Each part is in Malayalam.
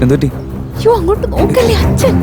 എന്തുപറ്റി? അയ്യോ അങ്ങോട്ട് നോക്കല്ലേ അച്ഛൻ.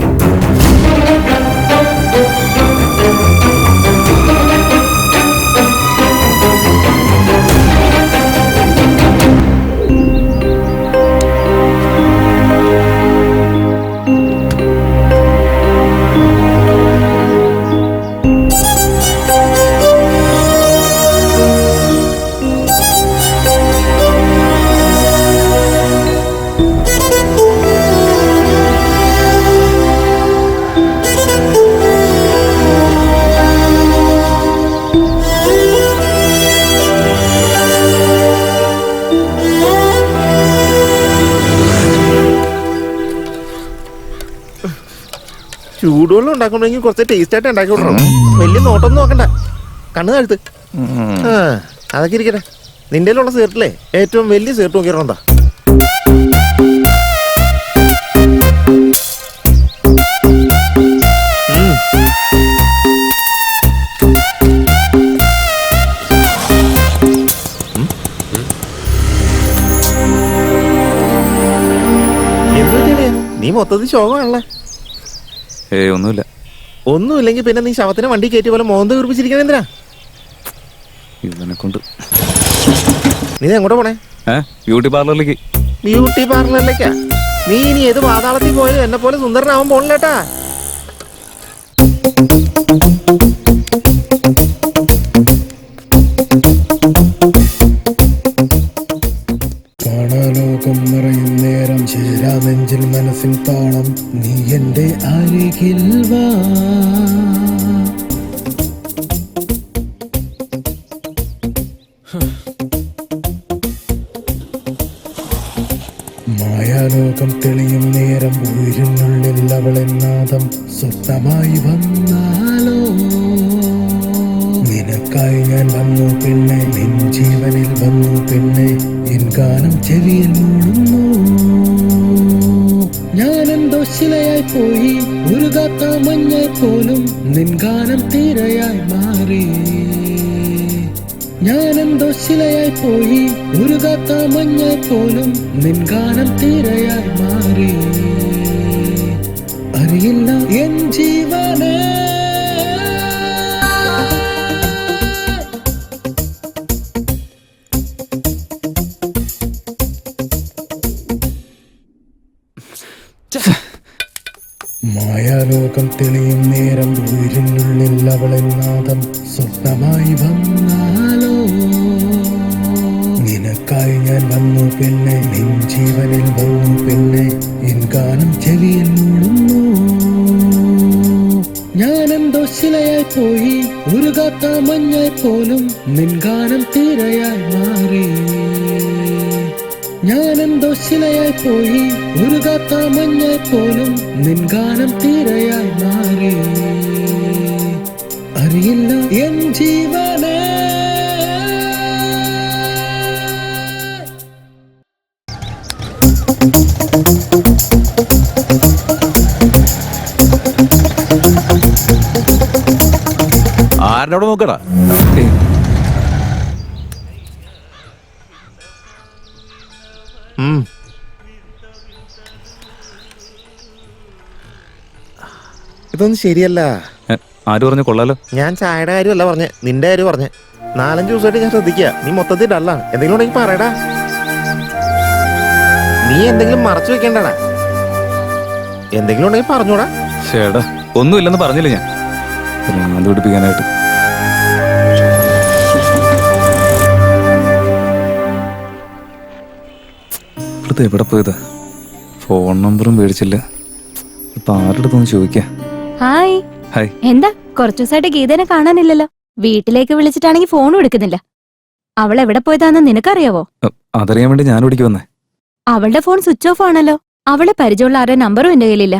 ചൂടുവെള്ളം ഉണ്ടാക്കണമെങ്കിൽ കുറച്ച് ടേസ്റ്റ് ആയിട്ട് ഉണ്ടാക്കി വിടണം. വലിയ നോട്ടൊന്നും നോക്കണ്ട, കണ്ണ് താഴ്ത്ത്. അതൊക്കെ ഇരിക്കട്ടെ. നിന്റെ ഉള്ള സീർട്ടിലെ ഏറ്റവും വലിയ സീർട്ട് നോക്കിയിരുന്നെന്താ? എന്തുപറ്റിയ നീ മൊത്തത്തിൽ ശോകമാണല്ലേ? ഒന്നുമില്ല. ഒന്നുമില്ലെങ്കിൽ പിന്നെ നീ ശവത്തിനെ വണ്ടി കയറ്റി പോലെ മോന്ത വീർപ്പിച്ചിരിക്കണ എന്തിനാ? ഇവനെ കൊണ്ട് നീ എങ്ങോട്ട് പോണേ? ബ്യൂട്ടി പാർലറിലേക്ക്. ബ്യൂട്ടി പാർലറിലേക്കാ? നീ ഇനി ഏത് പാതാളത്തിൽ പോയത് എന്നെ പോലെ സുന്ദരനാവാൻ പോണില്ലേട്ടാ. ലോകം നിറയും നേരം ചേരാ നെഞ്ചിൽ മനസ്സിൻ താളം നീ എന്റെ അരികിൽ വാ. മായാലോകം തെളിയും നേരം ഉയരുന്നുള്ളിൽ അവളെ നാദം സ്വപ്നമായി വന്നാലോ. നിനക്കായി ഞാൻ വന്നു പിന്നെ നിൻ ജീവനിൽ വന്നു പിന്നെ എൻ ഗാനം ചെവിയിൽ മൂടുന്നു. ഞാനെന്തോ ശിലയായി പോയി ഉരുകാത്ത മഞ്ഞായി പോലും നിൻ ഗാനം തീരയായി മാറി. ഞാനെന്തോ ശിലയായി പോയി ഉരുകാത്ത മഞ്ഞായി പോലും നിൻ ഗാനം തീരയായി മാറി. അറിയില്ല എൻ ജീവനേ മായാലോകം തെളിയും നേരം ഉയരിനുള്ളിൽ അവളെ നാദം സ്വപ്നമായി വന്നാലോ. നിനക്കായി ഞാൻ വന്നു പിന്നെ നിൻ ജീവനിൽ വന്നു പിന്നെ എൻ ഗാനം ചെവിയിൽ മൂടുന്നു. ഞാനെന്തോ ശിലയായി പോയി ഉരുകാത്ത മഞ്ഞായി പോലും നിൻ ഗാനം തീരയായി മാറി. ഞാനെന്തോ ശിലയായി പോയി ഉരുകാത്ത മഞ്ഞായി പോലും നിൻ ഗാനം തീരയായി മാറി. അറിയില്ല എൻ ജീവനേ ആരോട് നോക്കടാ. ഇതൊന്നും ശരിയല്ല. ആര് പറഞ്ഞു? കൊള്ളാലോ. ഞാൻ ചായയുടെ കാര്യമല്ല പറഞ്ഞേ, നിന്റെ കാര്യം പറഞ്ഞേ. 4-5 ദിവസമായിട്ട് ഞാൻ ശ്രദ്ധിക്കുക, നീ മൊത്തത്തിൽ ഡള്ളാണ്. എന്തെങ്കിലും ഉണ്ടെങ്കിൽ പറയടാ. നീ എന്തെങ്കിലും മറച്ചു വെക്കണ്ടടാ. എന്തെങ്കിലും ഉണ്ടെങ്കിൽ പറഞ്ഞോടാ. ചേടാ ഒന്നുമില്ലെന്ന് പറഞ്ഞില്ല ഞാൻ, അത് പിടിപ്പിക്കാനായിട്ട്. ഇവിടുത്തെ എവിടെ പോയതാ? ഫോൺ നമ്പറും മേടിച്ചില്ല. ഇപ്പൊ ആരുടെ അടുത്തൊന്ന് ചോദിക്കാം. ഹായ്. ഹായ്. എന്താ കുറച്ചു ദിവസമായിട്ട് ഗീതനെ കാണാനില്ലല്ലോ? വീട്ടിലേക്ക് വിളിച്ചിട്ടാണെങ്കിൽ ഫോണും എടുക്കുന്നില്ല. അവൾ എവിടെ പോയതാന്ന് നിനക്കറിയാവോ? അതറിയാൻ വേണ്ടി ഞാൻ ഓടിക്ക് വന്നേ. അവളുടെ ഫോൺ സ്വിച്ച് ഓഫ് ആണല്ലോ. അവളെ പരിചയമുള്ള ആരുടെ നമ്പറും എന്റെ കയ്യിലില്ല.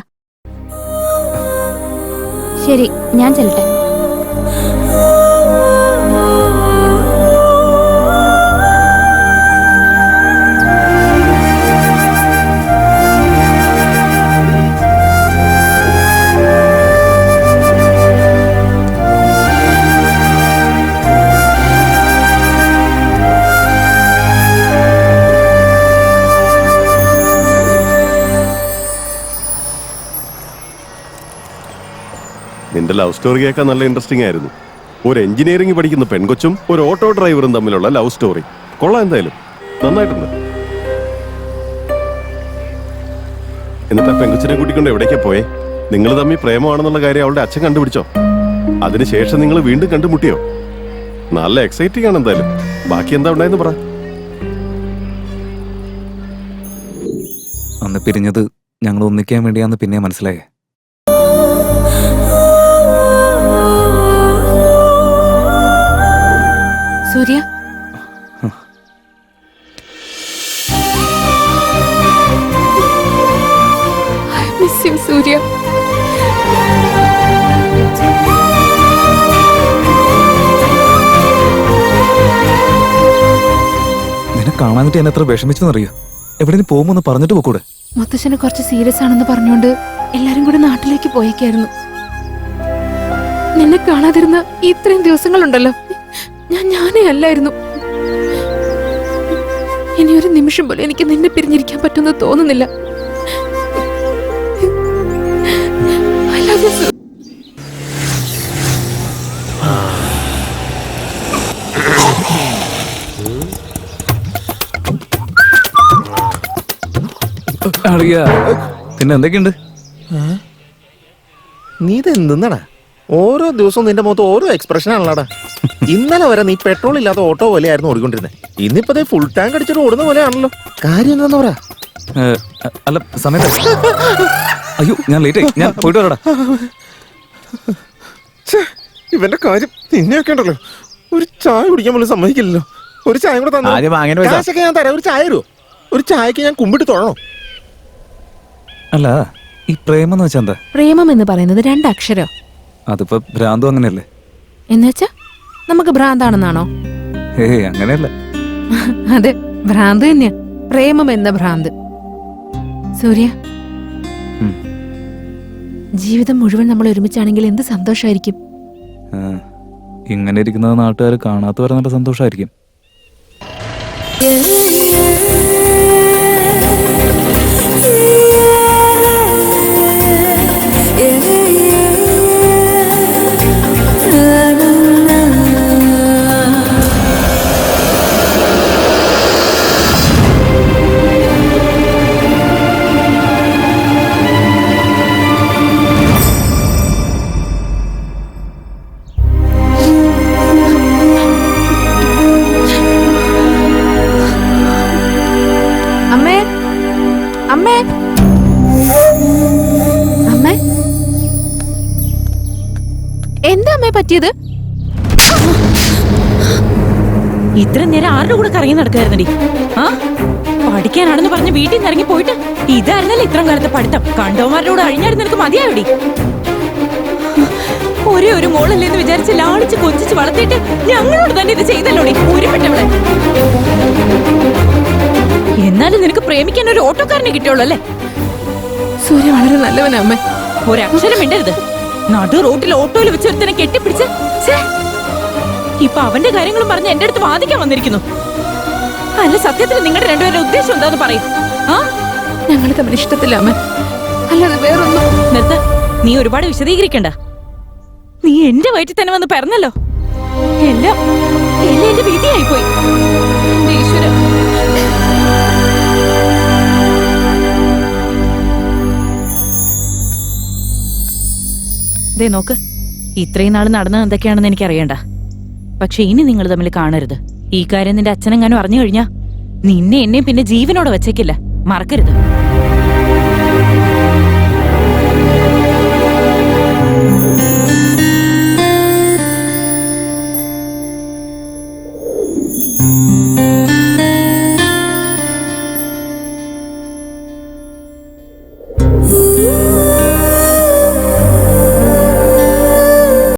ശരി, ഞാൻ ചെല്ലട്ടെ. നിന്റെ ലവ് സ്റ്റോറി കേൾക്കാൻ നല്ല ഇൻട്രസ്റ്റിംഗ് ആയിരുന്നു. ഒരു എഞ്ചിനീയറിംഗ് പഠിക്കുന്ന പെൺകൊച്ചും ഒരു ഓട്ടോ ഡ്രൈവറും തമ്മിലുള്ള ലവ് സ്റ്റോറി കൊള്ളാം. എന്തായാലും നന്നായിട്ടുണ്ട്. എന്നിട്ട് ആ പെൺകൊച്ചിനെ കൂട്ടിക്കൊണ്ട് എവിടേക്കാ പോയേ? നിങ്ങൾ തമ്മിൽ പ്രേമമാണെന്നുള്ള കാര്യം അവളുടെ അച്ഛൻ കണ്ടുപിടിച്ചോ? അതിനുശേഷം നിങ്ങൾ വീണ്ടും കണ്ടുമുട്ടിയോ? നല്ല എക്സൈറ്റിംഗ് ആണ്. എന്തായാലും ബാക്കി എന്താ ഉണ്ടായെന്ന് പറ. അന്ന് പിരിഞ്ഞത് ഞങ്ങൾ ഒന്നിക്കാൻ വേണ്ടിയാന്ന് പിന്നെ മനസ്സിലായേ. സൂര്യ, I miss you, സൂര്യ. നിന്നെ കാണാനിട്ട് എന്നെ എത്ര വിഷമിച്ചെന്നറിയോ? എവിടെയും പോകുമ്പോ പറഞ്ഞിട്ട് പോക്കൂടെ? മുത്തശ്ശന് കുറച്ച് സീരിയസ് ആണെന്ന് പറഞ്ഞുകൊണ്ട് എല്ലാരും കൂടെ നാട്ടിലേക്ക് പോയേക്കായിരുന്നു. നിന്നെ കാണാതിരുന്ന ഇത്രയും ദിവസങ്ങളുണ്ടല്ലോ, ഞാനേ അല്ലായിരുന്നു. ഇനി ഒരു നിമിഷം പോലും എനിക്ക് നിന്നെ പിരിഞ്ഞിരിക്കാൻ പറ്റുമെന്ന് തോന്നുന്നില്ല. I love you, സൂര്യ. അറിയാ പിന്നെ എന്തൊക്കെയുണ്ട്? നീ ഇത് എന്തെന്നാടാ? ഓരോ ദിവസവും നിന്റെ മുഖത്ത് ഓരോ എക്സ്പ്രഷൻ ആണല്ലോടാ. ഇന്നലെ വരെ നീ പെട്രോൾ ഇല്ലാത്ത ഓട്ടോ പോലെയായിരുന്നു ഓടിക്കൊണ്ടിരുന്നത്. ഇന്നിപ്പോ ഫുൾ ടാങ്ക് അടിച്ചിട്ട് ഓടുന്ന പോലെയാണല്ലോ. കാര്യം എന്താന്ന് പറയാ? അല്ല സമയത്ത് അയ്യോ ഞാൻ ലേറ്റ് ആയി. ഞാൻ പോയിട്ട് വരടാ. ഇവന്റെ കാര്യം നിന്നെയൊക്കെ ഉണ്ടല്ലോ, ഒരു ചായ കുടിക്കാൻ പോലും സമ്മതിക്കില്ലല്ലോ. ഒരു ചായ കൂടെ തന്നെ കാശൊക്കെ ഞാൻ തരാം. ഒരു ചായ തരുമോ? ഒരു ചായക്ക് ഞാൻ കുമ്പിട്ട് തൊഴണോ? അല്ല ഈ പ്രേമം എന്ന് വെച്ചാ എന്താ? പ്രേമം എന്ന് പറയുന്നത് 2 അക്ഷരം. അതിപ്പോ ഭ്രാന്തും അങ്ങനെയല്ലേ? എന്നുവെച്ചാ നമുക്ക് ഭ്രാന്താണെന്നാണോ? ഏയ് അങ്ങനെയല്ല. അതെ, ഭ്രാന്ത് തന്നെയാ. പ്രേമം എന്ന ഭ്രാന്ത്. സൂര്യ, ജീവിതം മുഴുവൻ നമ്മൾ ഒരുമിച്ചാണെങ്കിൽ എന്ത് സന്തോഷമായിരിക്കും. ഇങ്ങനെ ഇരിക്കുന്നത് നാട്ടുകാർ കാണാത്ത വരെ നല്ല സന്തോഷമായിരിക്കും. എന്താ അമ്മേ പറ്റിയത്? ഇത്ര നേരം ആരുടെ കൂടെ കറങ്ങി നടക്കായിരുന്നടി? ആ പഠിക്കാനാണെന്ന് പറഞ്ഞ് വീട്ടിൽ നിന്ന് ഇറങ്ങി പോയിട്ട് ഇതായിരുന്നല്ലേ ഇത്രയും കാലത്തെ പഠിത്തം? കണ്ടോമാരുടെ കൂടെ അഴിഞ്ഞായിരുന്നു നിനക്ക് മതിയായോടി? ഒരേ ഒരു മോളല്ലേന്ന് വിചാരിച്ച് ലാളിച്ച് കൊഞ്ചിച്ച് വളർത്തിയിട്ട് ഞങ്ങളോട് തന്നെ ഇത് ചെയ്തല്ലോടി ഊരിപ്പെട്ടവളെ. എന്നാലും നിനക്ക് പ്രേമിക്കാൻ ഒരു ഓട്ടോക്കാരനെ കിട്ടിയുള്ളൂ അല്ലേ? സൂര്യ വളരെ നല്ലവനാ അമ്മേ. ഒരക്ഷരം മിണ്ടരുത്. നടു റോട്ടിൽ ഓട്ടോയിൽ വെച്ച് ഒരുത്തനെ കെട്ടിപ്പിടിച്ച് ഇപ്പൊ അവന്റെ കാര്യങ്ങളും പറഞ്ഞ് എന്റെ അടുത്ത് വാദിക്കാൻ വന്നിരിക്കുന്നു. അല്ല സത്യത്തിൽ നിങ്ങളുടെ രണ്ടുപേരുടെ ഉദ്ദേശം എന്താന്ന് പറയും? ആ ഞങ്ങൾ തമ്മിൽ ഇഷ്ടത്തില്ല അമ്മ, അല്ലാതെ വേറൊന്നും. നിർത്ത, നീ ഒരുപാട് വിശദീകരിക്കണ്ട. നീ എന്റെ വയറ്റിൽ തന്നെ വന്ന് പറഞ്ഞല്ലോ. എല്ലാം എന്റെ വിധിയായി പോയി. ഈശ്വര, ദേ നോക്ക്, ഇത്രയും നാൾ നടന്നത് എന്തൊക്കെയാണെന്ന് എനിക്ക് അറിയണ്ട. പക്ഷെ ഇനി നിങ്ങൾ തമ്മിൽ കാണരുത്. ഈ കാര്യം നിന്റെ അച്ഛനെങ്ങാനും അറിഞ്ഞു കഴിഞ്ഞാ നിന്നെ എന്നെയും പിന്നെ ജീവനോടെ വെച്ചേക്കില്ല, മറക്കരുത്.